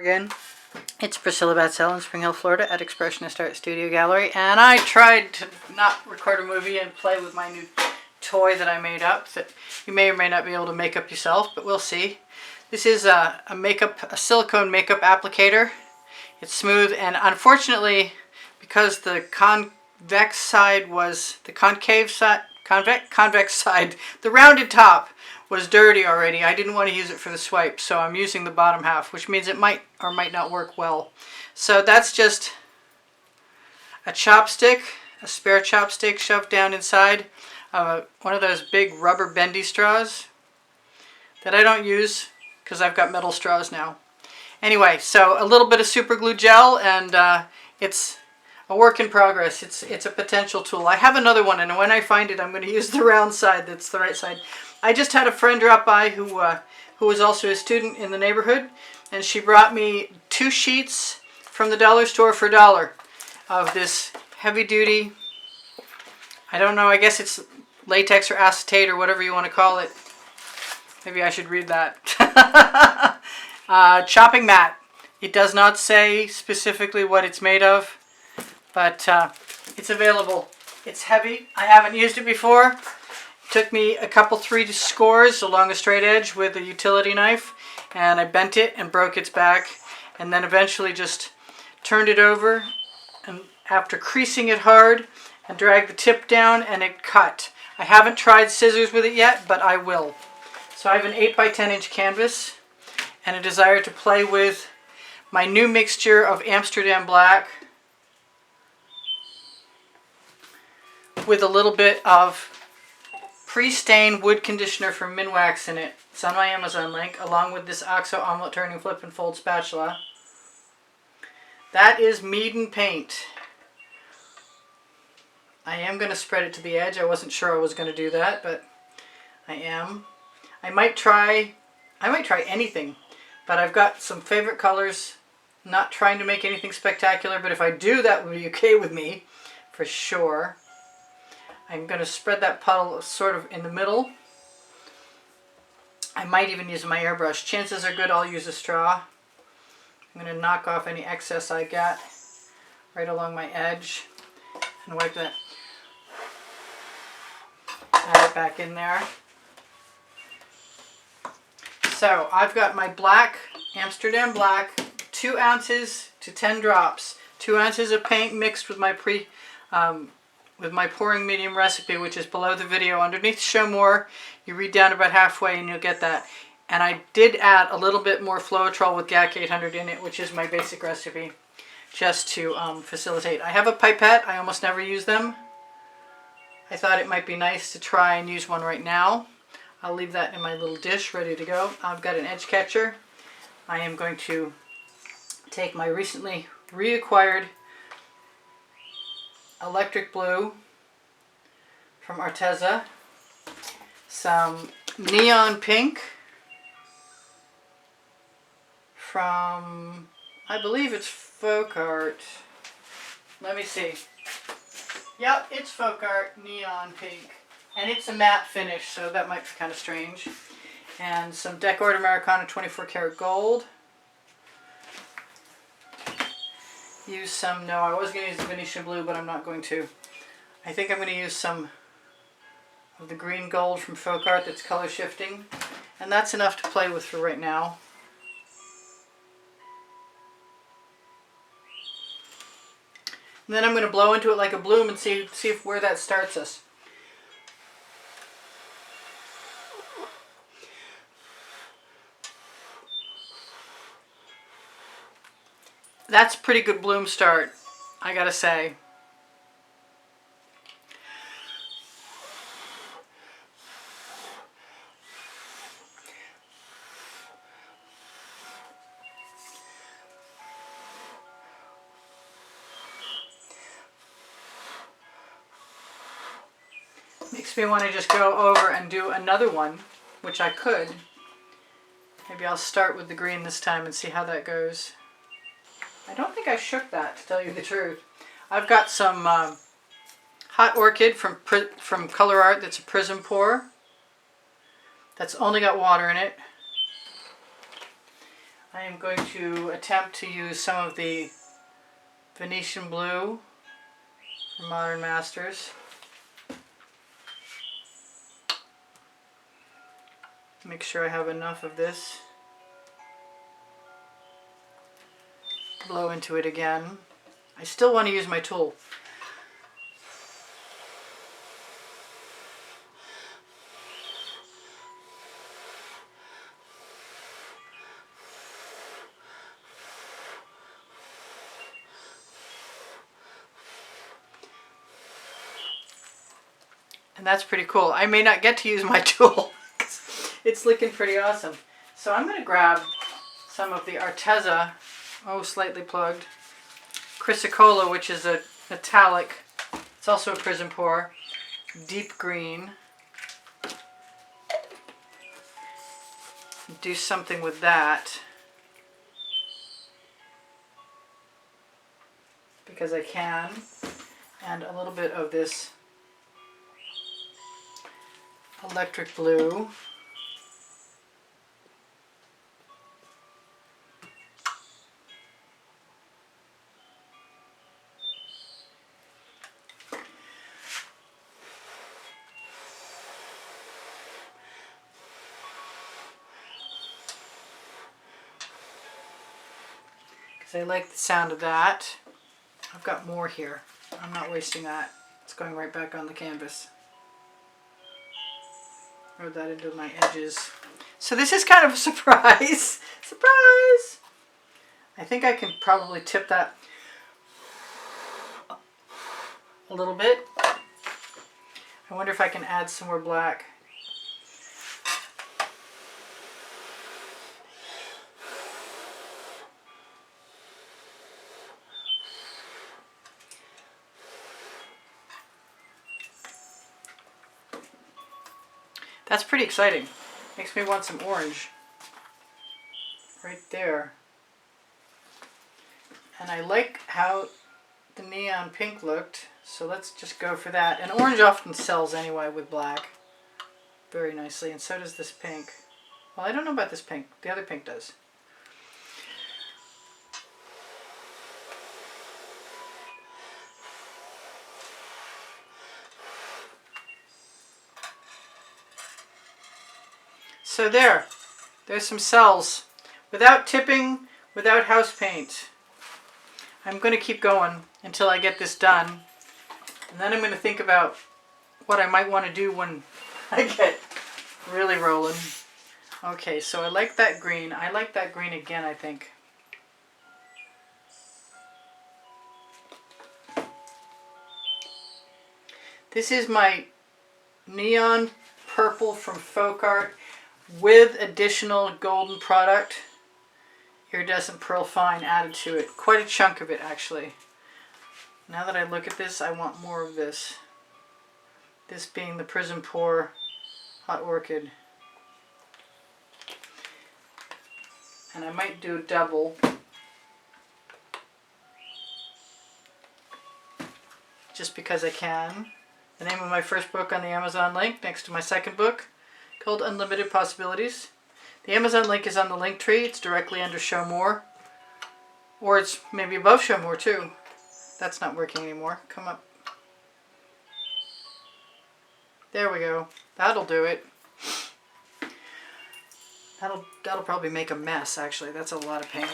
Again, it's Priscilla Batzell in Spring Hill, Florida at Expressionist Art Studio Gallery, and I tried to not record a movie and play with my new toy that I made up that you may or may not be able to make up yourself, but we'll see. This is a silicone makeup applicator. It's smooth, and unfortunately, because the convex side, the rounded top was dirty already. I didn't want to use it for the swipe, so I'm using the bottom half, which means it might or might not work well. So that's just a chopstick, a spare chopstick shoved down inside one of those big rubber bendy straws that I don't use because I've got metal straws now. Anyway, so a little bit of super glue gel, and it's a work in progress. It's a potential tool. I have another one, and when I find it, I'm going to use the round side. That's the right side. I just had a friend drop by who was also a student in the neighborhood, and she brought me 2 sheets from the dollar store for $1 of this heavy-duty, I don't know, I guess it's latex or acetate or whatever you want to call it. Maybe I should read that. Chopping mat. It does not say specifically what it's made of, but it's available. It's heavy. I haven't used it before. It took me a couple 3 scores along a straight edge with a utility knife, and I bent it and broke its back, and then eventually just turned it over, and after creasing it hard and dragged the tip down, and it cut. I haven't tried scissors with it yet, but I will. So I have an 8 by 10 inch canvas and a desire to play with my new mixture of Amsterdam black with a little bit of pre-stained wood conditioner from Minwax in it. It's on my Amazon link, along with this OXO omelet turning flip and fold spatula. That is Mead & Paint. I am going to spread it to the edge. I wasn't sure I was going to do that, but I am. I might try anything, but I've got some favorite colors. Not trying to make anything spectacular, but if I do, that would be okay with me, for sure. I'm going to spread that puddle sort of in the middle. I might even use my airbrush. Chances are good I'll use a straw. I'm going to knock off any excess I got right along my edge and wipe that. Add it back in there. So I've got my black, Amsterdam black, 2 ounces to 10 drops. 2 ounces of paint mixed with my pouring medium recipe, which is below the video. Underneath show more, you read down about halfway and you'll get that. And I did add a little bit more Floetrol with GAC 800 in it, which is my basic recipe, just to facilitate. I have a pipette. I almost never use them. I thought it might be nice to try and use one right now. I'll leave that in my little dish ready to go. I've got an edge catcher. I am going to take my recently reacquired electric blue from Arteza, some neon pink from, I believe it's Folk Art. Let me see. Yep, it's Folk Art neon pink, and it's a matte finish, so that might be kind of strange. And some Decor Americana 24 karat gold. Use some, no, I was going to use the Venetian blue, but I'm not going to. I think I'm going to use some of the green gold from Folk Art that's color shifting. And that's enough to play with for right now. And then I'm going to blow into it like a bloom and see if where that starts us. That's a pretty good bloom start, I gotta say. Makes me want to just go over and do another one, which I could. Maybe I'll start with the green this time and see how that goes. I don't think I shook that, to tell you the truth. I've got some Hot Orchid from Color Art that's a prism pour. That's only got water in it. I am going to attempt to use some of the Venetian blue from Modern Masters. Make sure I have enough of this. Blow into it again. I still want to use my tool. And that's pretty cool. I may not get to use my tool. It's looking pretty awesome. So I'm going to grab some of the Arteza, slightly plugged, Chrysocolla, which is a metallic. It's also a prism pour, deep green. Do something with that because I can, and a little bit of this electric blue. I like the sound of that. I've got more here. I'm not wasting that. It's going right back on the canvas. Rub that into my edges. So this is kind of a surprise. Surprise! I think I can probably tip that a little bit. I wonder if I can add some more black. That's pretty exciting. Makes me want some orange. Right there. And I like how the neon pink looked, so let's just go for that. And orange often sells anyway with black very nicely, and so does this pink. Well, I don't know about this pink. The other pink does. So there's some cells. Without tipping, without house paint. I'm going to keep going until I get this done. And then I'm going to think about what I might want to do when I get really rolling. Okay, so I like that green. I like that green again, I think. This is my neon purple from Folk Art with additional golden product, iridescent pearl fine, added to it. Quite a chunk of it, actually. Now that I look at this, I want more of this. This being the Prism Pour Hot Orchid. And I might do a double. Just because I can. The name of my first book on the Amazon link, next to my second book, called Unlimited Possibilities. The Amazon link is on the link tree. It's directly under Show More. Or it's maybe above Show More too. That's not working anymore. Come up. There we go. That'll do it. That'll probably make a mess, actually. That's a lot of paint.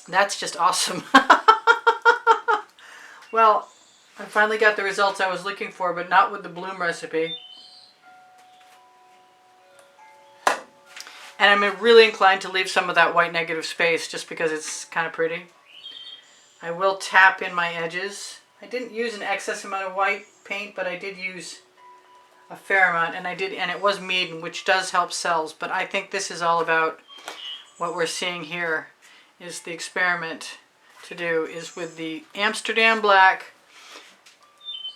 That's just awesome. Well, I finally got the results I was looking for, but not with the bloom recipe. And I'm really inclined to leave some of that white negative space just because it's kind of pretty. I will tap in my edges. I didn't use an excess amount of white paint, but I did use a fair amount, and it was Meaden, which does help cells, but I think this is all about what we're seeing here. Is the experiment to do is with the Amsterdam black,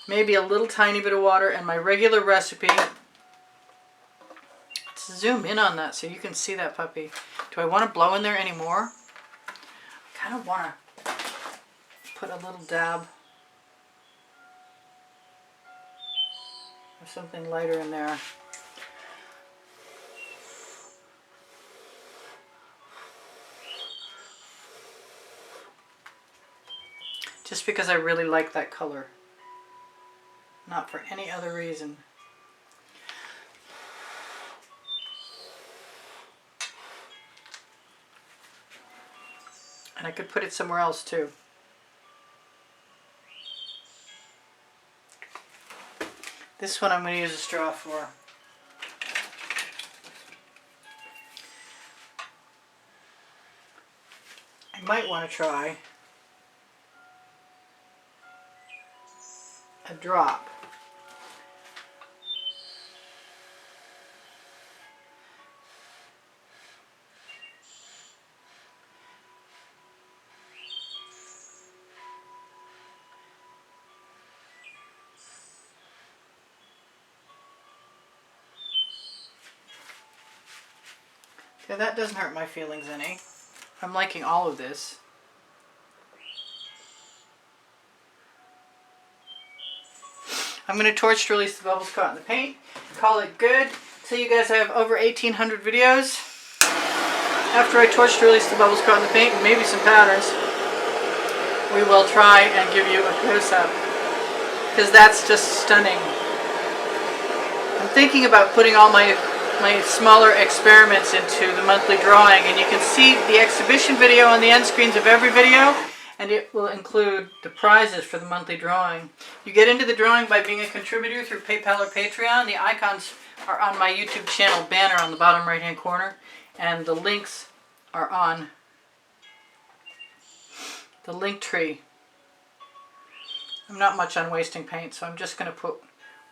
maybe a little tiny bit of water, and my regular recipe. This zoom in on that so you can see that puppy. Do I want to blow in there anymore? I kind of want to put a little dab of something lighter in there. Just because I really like that color. Not for any other reason. And I could put it somewhere else too. This one I'm going to use a straw for. I might want to try a drop. Okay, that doesn't hurt my feelings any. I'm liking all of this. I'm going to torch to release the bubbles caught in the paint. Call it good. So you guys, I have over 1,800 videos. After I torch to release the bubbles caught in the paint and maybe some patterns, we will try and give you a close-up. Because that's just stunning. I'm thinking about putting all my smaller experiments into the monthly drawing, and you can see the exhibition video on the end screens of every video, and it will include the prizes for the monthly drawing. You get into the drawing by being a contributor through PayPal or Patreon. The icons are on my YouTube channel banner on the bottom right hand corner, and the links are on the link tree. I'm not much on wasting paint, so I'm just going to put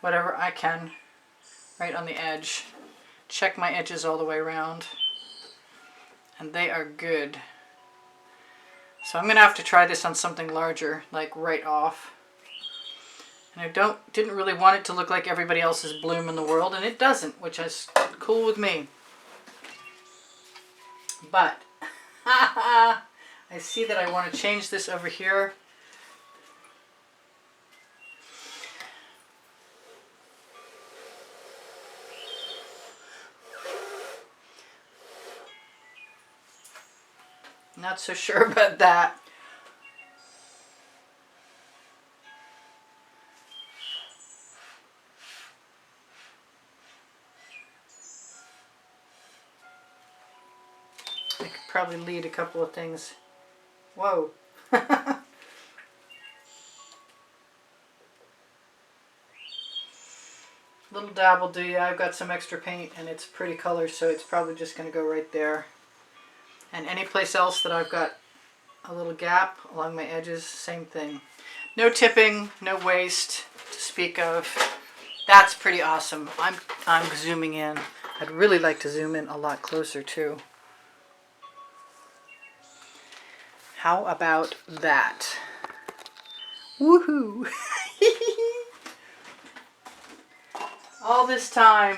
whatever I can right on the edge. Check my edges all the way around, and they are good. So I'm going to have to try this on something larger, like right off. And I didn't really want it to look like everybody else's bloom in the world, and it doesn't, which is cool with me. But I see that I want to change this over here. Not so sure about that. I could probably lead a couple of things. Whoa. Little dab will do ya. I've got some extra paint and it's a pretty color, so it's probably just going to go right there. And any place else that I've got a little gap along my edges, same thing. No tipping, no waste to speak of. That's pretty awesome. I'm zooming in. I'd really like to zoom in a lot closer too. How about that? Woohoo! All this time,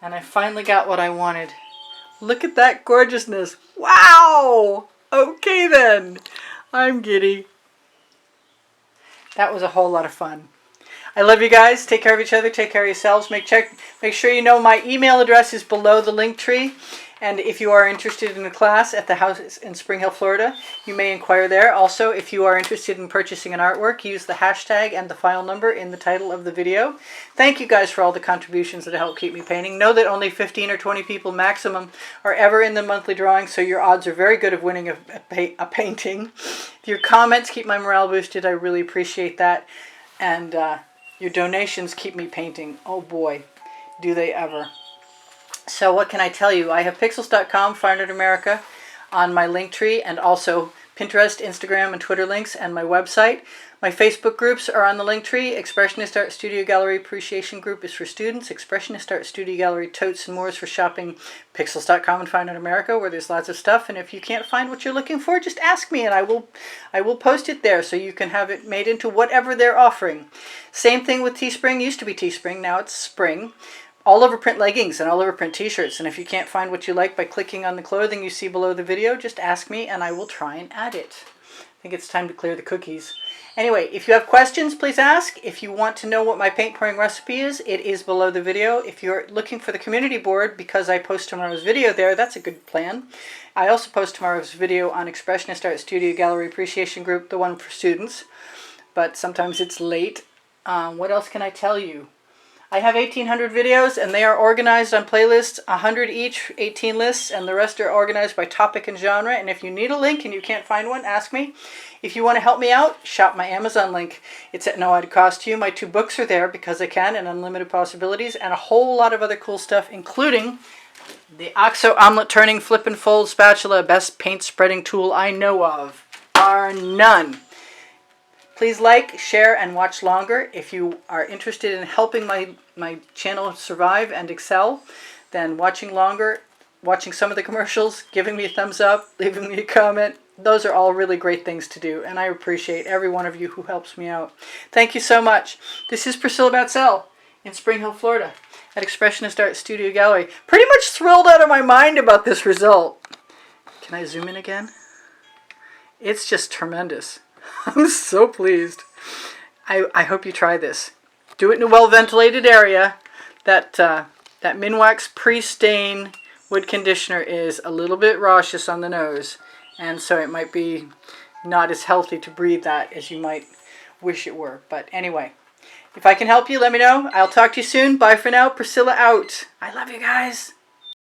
and I finally got what I wanted. Look at that gorgeousness. Wow! Okay then. I'm giddy. That was a whole lot of fun. I love you guys. Take care of each other. Take care of yourselves. Make sure you know my email address is below the link tree. And if you are interested in a class at the house in Spring Hill, Florida, you may inquire there. Also, if you are interested in purchasing an artwork, use the hashtag and the file number in the title of the video. Thank you guys for all the contributions that help keep me painting. Know that only 15 or 20 people maximum are ever in the monthly drawing, so your odds are very good of winning a painting. Your comments keep my morale boosted. I really appreciate that. And your donations keep me painting. Oh boy, do they ever. So what can I tell you? I have pixels.com, Fine Art America on my link tree, and also Pinterest, Instagram, and Twitter links, and my website. My Facebook groups are on the link tree. Expressionist Art Studio Gallery Appreciation Group is for students. Expressionist Art Studio Gallery Totes and More is for shopping. Pixels.com and Fine Art America, where there's lots of stuff. And if you can't find what you're looking for, just ask me, and I will post it there so you can have it made into whatever they're offering. Same thing with Teespring. Used to be Teespring, now it's Spring. all over print leggings and all over print t-shirts. And if you can't find what you like by clicking on the clothing you see below the video, just ask me and I will try and add it. I think it's time to clear the cookies. Anyway, if you have questions, please ask. If you want to know what my paint pouring recipe is, it is below the video. If you're looking for the community board, because I post tomorrow's video there, that's a good plan. I also post tomorrow's video on Expressionist Art Studio Gallery Appreciation Group, the one for students. But sometimes it's late. What else can I tell you? I have 1,800 videos, and they are organized on playlists, 100 each, 18 lists, and the rest are organized by topic and genre. And if you need a link and you can't find one, ask me. If you want to help me out, shop my Amazon link. It's at no added cost to you. My 2 books are there, Because I Can and Unlimited Possibilities, and a whole lot of other cool stuff, including the OXO Omelet Turning Flip and Fold Spatula, best paint spreading tool I know of, bar none. Please like, share, and watch longer. If you are interested in helping my channel survive and excel, then watching longer, watching some of the commercials, giving me a thumbs up, leaving me a comment, those are all really great things to do, and I appreciate every one of you who helps me out. Thank you so much. This is Priscilla Batzell in Spring Hill, Florida, at Expressionist Art Studio Gallery. Pretty much thrilled out of my mind about this result. Can I zoom in again? It's just tremendous. I'm so pleased. I hope you try this. Do it in a well-ventilated area. That Minwax pre-stain wood conditioner is a little bit raucous on the nose, and so it might be not as healthy to breathe that as you might wish it were. But anyway, if I can help you, let me know. I'll talk to you soon. Bye for now. Priscilla out. I love you guys.